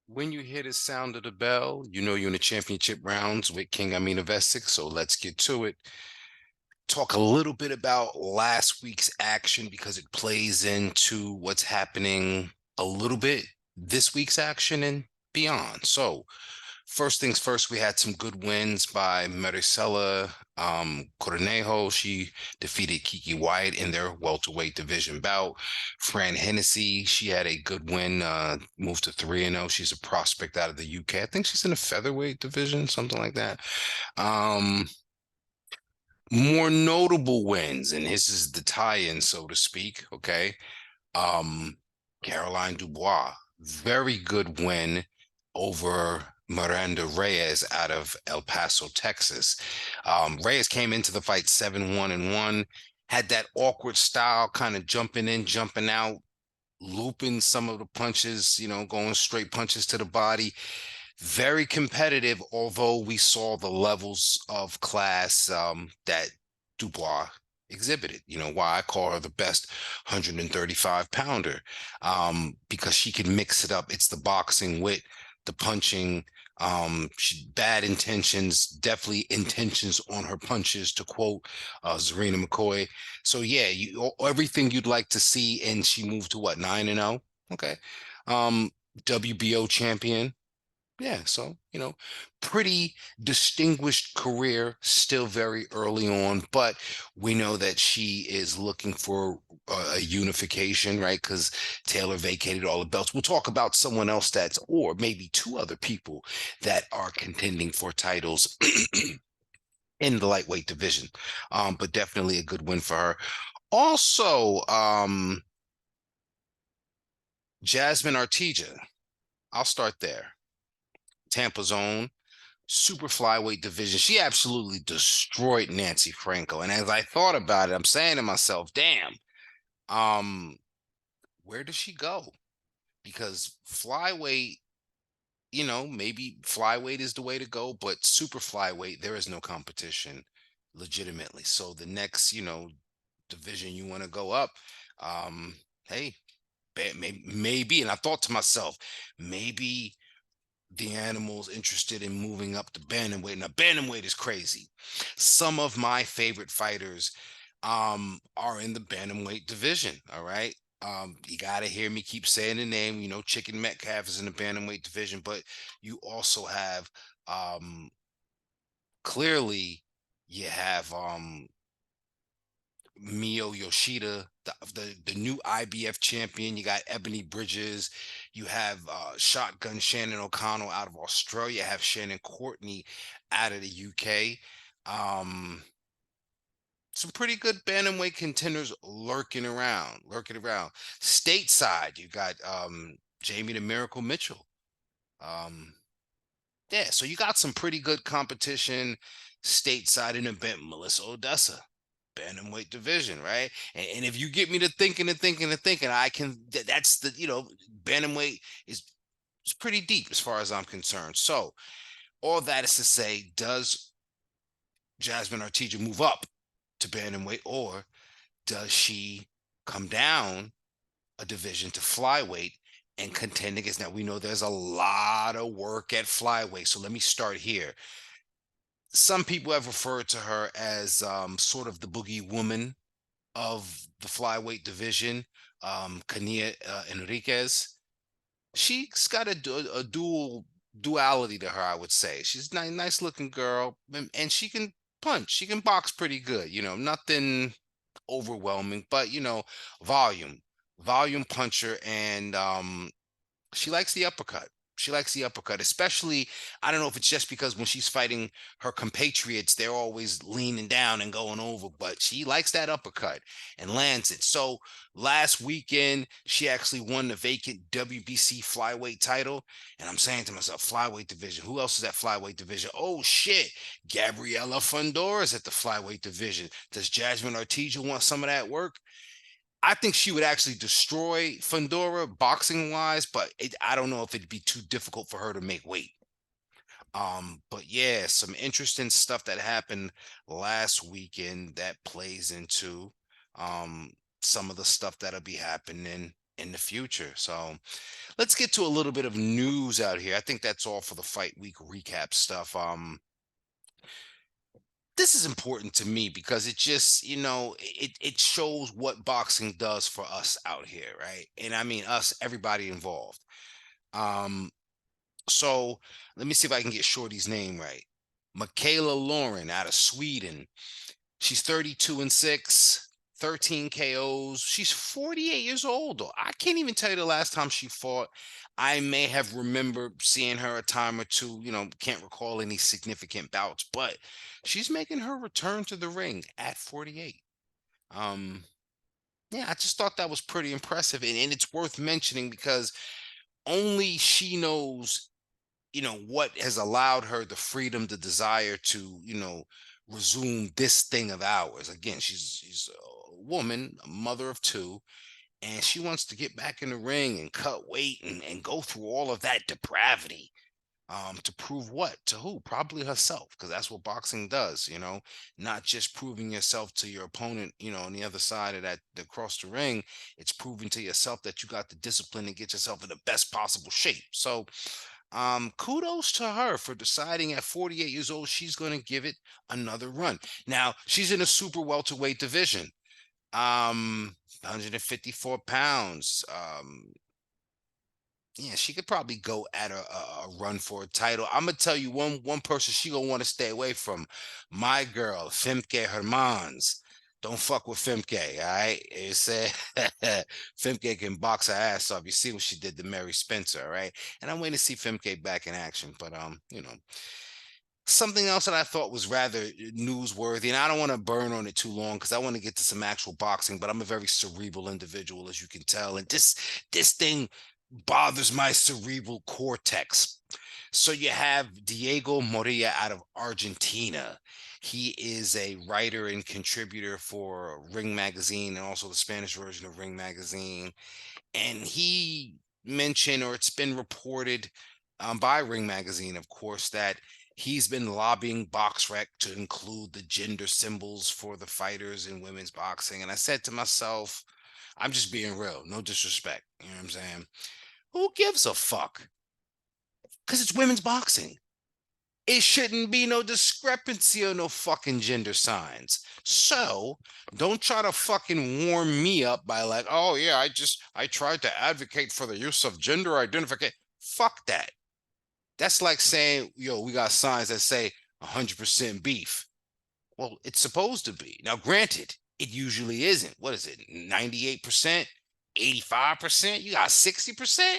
When you hear the sound of the bell, you know you're in the championship rounds with King Amin of Essex. So let's get to it. Talk a little bit about last week's action because it plays into what's happening a little bit this week's action and beyond. So first things first, we had some good wins by Maricela Cornejo. She defeated Kiki Wyatt in their welterweight division bout. Fran Hennessy, she had a good win, moved to 3-0. She's a prospect out of the UK. I think she's in the featherweight division, something like that. Um, More notable wins, and this is the tie-in, so to speak. Okay. Um, Caroline Dubois, very good win over Miranda Reyes out of El Paso, Texas. Reyes came into the fight 7-1-1, had that awkward style, kind of jumping in, jumping out, looping some of the punches, going straight punches to the body. Very competitive, although we saw the levels of class that Dubois exhibited. You know why I call her the best 135 pounder, because she can mix it up. It's the boxing wit, the punching. Bad intentions, definitely intentions on her punches, to quote Zarina McCoy. So yeah, everything you'd like to see, and she moved to what, 9-0? Okay. Um, WBO champion. Yeah, so, pretty distinguished career, still very early on, but we know that she is looking for a unification, right? Because Taylor vacated all the belts. We'll talk about someone else or maybe two other people that are contending for titles in the lightweight division. But definitely a good win for her. Also, Jasmine Artiga, I'll start there. Tampa's own. Super flyweight division. She absolutely destroyed Nancy Franco. And as I thought about it, I'm saying to myself, damn, um, where does she go? Because flyweight, maybe flyweight is the way to go, but super flyweight, there is no competition legitimately. So the next, division you want to go up, um, hey, maybe, and I thought to myself, maybe the animals interested in moving up to bantamweight. Now, bantamweight is crazy. Some of my favorite fighters are in the bantamweight division. All right. You gotta hear me keep saying the name. Chicc'n Metcalf is in the bantamweight division, but you also have clearly you have Miyo Yoshida, the new IBF champion. You got Ebanie Bridges. You have Shotgun Shannon O'Connell out of Australia. You have Shannon Courtney out of the UK. Um, some pretty good bantamweight contenders lurking around. Stateside, you got Jamie the Miracle Mitchell. Um, yeah, so you got some pretty good competition stateside in the event. Melissa Odessa, bantamweight division, right? And if you get me to thinking, I can. That's the bantamweight is pretty deep as far as I'm concerned. So all that is to say, does Jasmine Arteaga move up to bantamweight, or does she come down a division to flyweight and contend against? Now we know there's a lot of work at flyweight, so let me start here. Some people have referred to her as sort of the boogie woman of the flyweight division, Kenia Enriquez. She's got a duality to her, I would say. She's a nice looking girl, and she can punch. She can box pretty good. Nothing overwhelming, but volume, volume puncher, and she likes the uppercut. She likes the uppercut, especially. I don't know if it's just because when she's fighting her compatriots, they're always leaning down and going over, but she likes that uppercut and lands it. So last weekend, she actually won the vacant WBC flyweight title. And I'm saying to myself, flyweight division, who else is at flyweight division? Oh shit, Gabriela Fundora is at the flyweight division. Does Jasmine Arteaga want some of that work? I think she would actually destroy Fundora boxing wise, but I don't know if it'd be too difficult for her to make weight. But yeah, some interesting stuff that happened last weekend that plays into some of the stuff that'll be happening in the future. So let's get to a little bit of news out here. I think that's all for the fight week recap stuff. This is important to me because it just, it shows what boxing does for us out here, right? And I mean us, everybody involved. Um, so let me see if I can get Shorty's name right. Michaela Lauren out of Sweden. She's 32-6, 13 KOs. She's 48 years old, though. I can't even tell you the last time she fought. I may have remembered seeing her a time or two, can't recall any significant bouts, but she's making her return to the ring at 48. Um, yeah, I just thought that was pretty impressive. And it's worth mentioning because only she knows, what has allowed her the freedom, the desire to, resume this thing of ours. Again, she's a woman, a mother of two, and she wants to get back in the ring and cut weight and go through all of that depravity. To prove what to who? Probably herself, because that's what boxing does, not just proving yourself to your opponent, on the other side of that across the ring. It's proving to yourself that you got the discipline to get yourself in the best possible shape. So kudos to her for deciding at 48 years old she's going to give it another run. Now she's in a super welterweight division, 154 pounds. Yeah, she could probably go at a run for a title. I'm gonna tell you one person she gonna want to stay away from. My girl, Femke Hermans. Don't fuck with Femke, all right? It said Femke can box her ass off. You see what she did to Mary Spencer, all right? And I'm waiting to see Femke back in action. But something else that I thought was rather newsworthy, and I don't want to burn on it too long because I want to get to some actual boxing, but I'm a very cerebral individual, as you can tell. And this thing bothers my cerebral cortex. So you have Diego Moria out of Argentina. He is a writer and contributor for Ring Magazine and also the Spanish version of Ring Magazine. And he mentioned, or it's been reported by Ring Magazine, of course, that he's been lobbying BoxRec to include the gender symbols for the fighters in women's boxing. And I said to myself, I'm just being real, no disrespect. You know what I'm saying? Who gives a fuck? Because it's women's boxing. It shouldn't be no discrepancy or no fucking gender signs. So don't try to fucking warm me up by like, oh yeah, I tried to advocate for the use of gender identification. Fuck that. That's like saying, yo, we got signs that say 100% beef. Well, it's supposed to be. Now, granted, it usually isn't. What is it? 98%? 85%? You got 60%?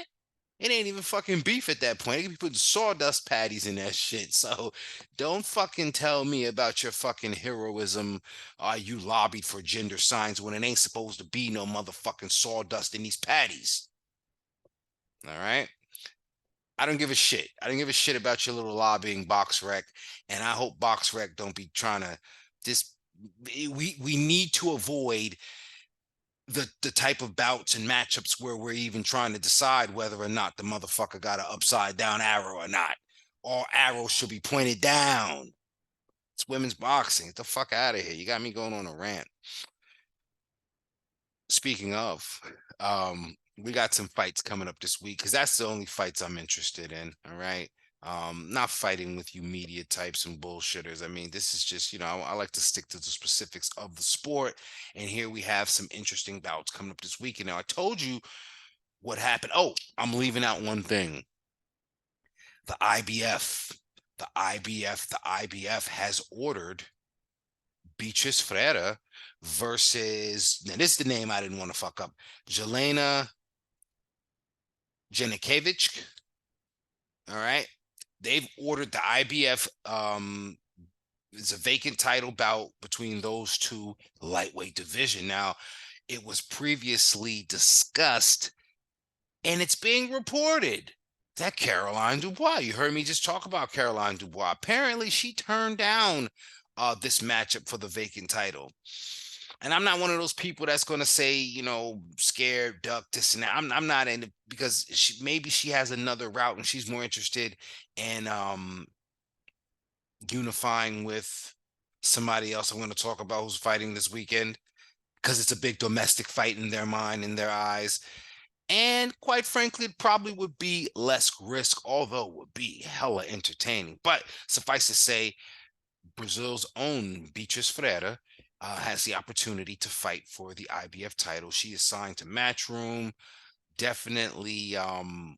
It ain't even fucking beef at that point. They could be putting sawdust patties in that shit. So don't fucking tell me about your fucking heroism. You lobbied for gender signs when it ain't supposed to be no motherfucking sawdust in these patties. All right? I don't give a shit. I don't give a shit about your little lobbying BoxRec. And I hope BoxRec don't be trying to this. We need to avoid the type of bouts and matchups where we're even trying to decide whether or not the motherfucker got an upside down arrow or not. All arrows should be pointed down. It's women's boxing. Get the fuck out of here. You got me going on a rant. Speaking of, we got some fights coming up this week because that's the only fights I'm interested in. All right. Not fighting with you media types and bullshitters. I mean, this is just, I like to stick to the specifics of the sport. And here we have some interesting bouts coming up this week. And now I told you what happened. Oh, I'm leaving out one thing. The IBF. The IBF has ordered Beatriz Ferreira versus, now this is the name I didn't want to fuck up, Jelena Janicijevic. All right. They've ordered the IBF. It's a vacant title bout between those two lightweight division. Now, it was previously discussed, and it's being reported that Caroline Dubois, you heard me just talk about Caroline Dubois. Apparently, she turned down this matchup for the vacant title. And I'm not one of those people that's going to say, scared, duck, this and that. I'm not in it because maybe she has another route and she's more interested in unifying with somebody else I'm going to talk about who's fighting this weekend because it's a big domestic fight in their mind, in their eyes. And quite frankly, it probably would be less risk, although it would be hella entertaining. But suffice to say, Brazil's own Beatriz Ferreira has the opportunity to fight for the IBF title. She is signed to Matchroom. Definitely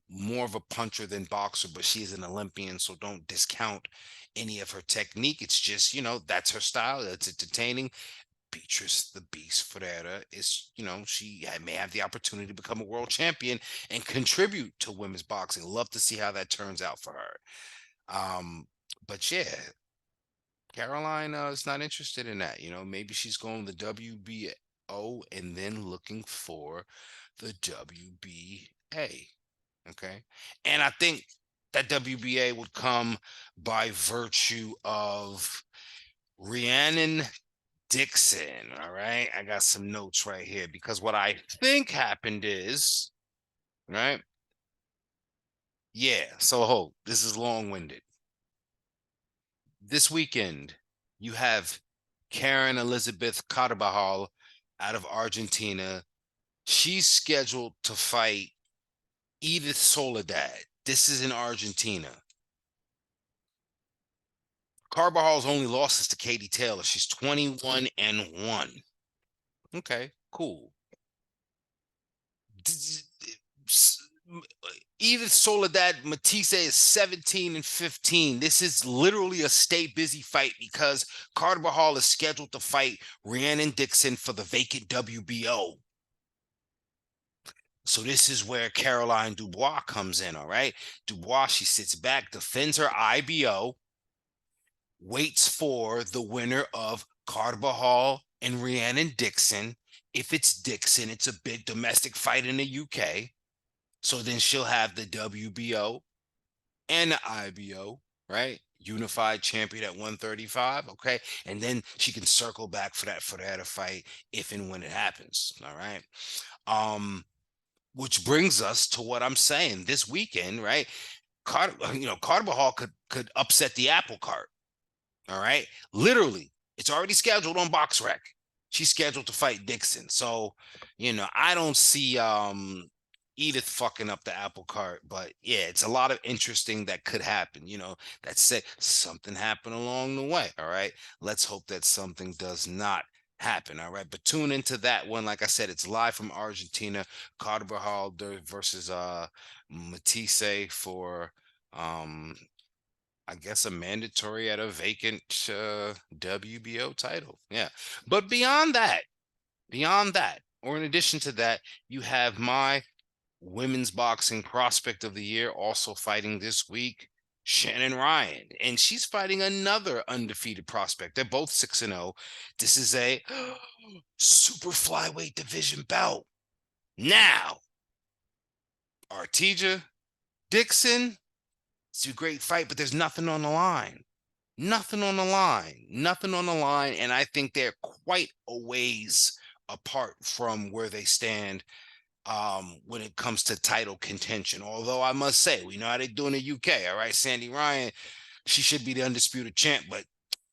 more of a puncher than boxer, but she is an Olympian, so don't discount any of her technique. It's just, that's her style. It's entertaining. Beatriz the Beast Ferreira is, she may have the opportunity to become a world champion and contribute to women's boxing. Love to see how that turns out for her. But yeah, Caroline is not interested in that. Maybe she's going the WBO and then looking for the WBA. Okay. And I think that WBA would come by virtue of Rhiannon Dixon. All right. I got some notes right here because what I think happened is, right? Yeah. So, this is long winded. This weekend, you have Karen Elizabeth Carabajal out of Argentina. She's scheduled to fight Edith Soledad. This is in Argentina. Carbajal's only loss is to Katie Taylor. She's 21-1. Okay, cool. Edith Soledad Matisse is 17-15. This is literally a stay busy fight because Carvajal is scheduled to fight Rhiannon Dixon for the vacant WBO. So this is where Caroline Dubois comes in, all right? Dubois, she sits back, defends her IBO, waits for the winner of Carvajal and Rhiannon Dixon. If it's Dixon, it's a big domestic fight in the UK. So then she'll have the WBO and the IBO, right? Unified champion at 135, okay? And then she can circle back for that fight if and when it happens, all right? Which brings us to what I'm saying this weekend, right? Carvajal could upset the apple cart, all right? Literally, it's already scheduled on BoxRec. She's scheduled to fight Dixon. So, I don't see Edith fucking up the apple cart, but yeah, it's a lot of interesting that could happen. That said, something happened along the way. All right. Let's hope that something does not happen. All right. But tune into that one. Like I said, it's live from Argentina. Carvajal versus Matisse for I guess a mandatory at a vacant WBO title. Yeah. But beyond that, or in addition to that, you have my women's boxing prospect of the year also fighting this week, Shannon Ryan. And she's fighting another undefeated prospect. They're both 6-0. This is a super flyweight division bout. Now, Artiga, Dixon, it's a great fight, but there's nothing on the line. Nothing on the line. Nothing on the line. And I think they're quite a ways apart from where they stand when it comes to title contention. Although I must say, we know how they do in the UK. All right, Sandy Ryan, she should be the undisputed champ, but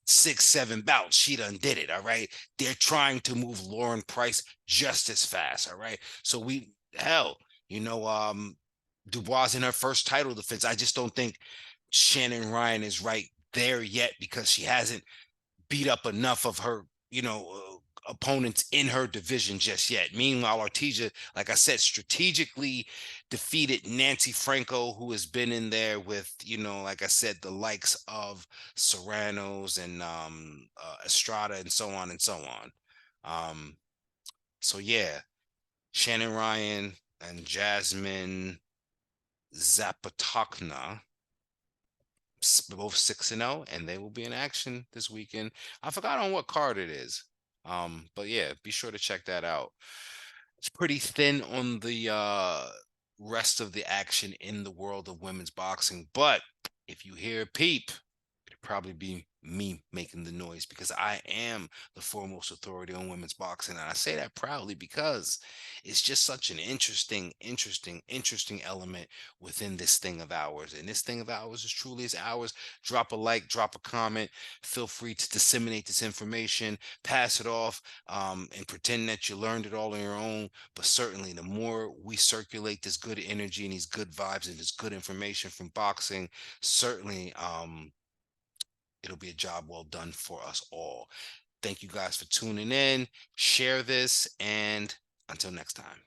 6-7 bouts, she done did it. All right, they're trying to move Lauren Price just as fast. All right, so Dubois in her first title defense. I just don't think Shannon Ryan is right there yet because she hasn't beat up enough of her, opponents in her division just yet. Meanwhile, Artiga, like I said, strategically defeated Nancy Franco, who has been in there with, like I said, the likes of Serranos and Estrada and so on and so on. So yeah, Shannon Ryan and Jasmine Zapotokna, both 6-0, and they will be in action this weekend. I forgot on what card it is. But yeah, be sure to check that out. It's pretty thin on the rest of the action in the world of women's boxing, but if you hear peep, it'll probably be me making the noise, because I am the foremost authority on women's boxing. And I say that proudly because it's just such an interesting element within this thing of ours. And this thing of ours is truly is ours. Drop a like, drop a comment. Feel free to disseminate this information, pass it off, and pretend that you learned it all on your own. But certainly, the more we circulate this good energy and these good vibes and this good information from boxing, certainly it'll be a job well done for us all. Thank you guys for tuning in. Share this, and until next time.